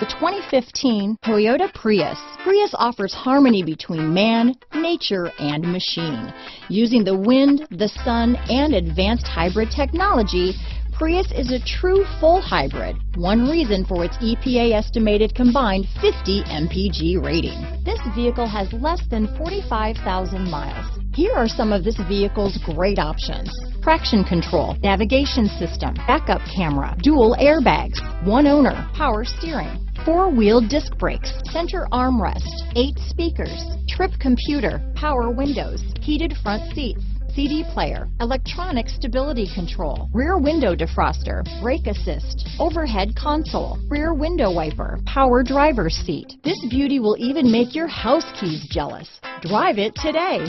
The 2015 Toyota Prius. Prius offers harmony between man, nature, and machine. Using the wind, the sun, and advanced hybrid technology, Prius is a true full hybrid, one reason for its EPA estimated combined 50 MPG rating. This vehicle has less than 45,000 miles. Here are some of this vehicle's great options: traction control, navigation system, backup camera, dual airbags, one owner, power steering, four-wheel disc brakes, center armrest, 8 speakers, trip computer, power windows, heated front seats, CD player, electronic stability control, rear window defroster, brake assist, overhead console, rear window wiper, power driver's seat. This beauty will even make your house keys jealous. Drive it today.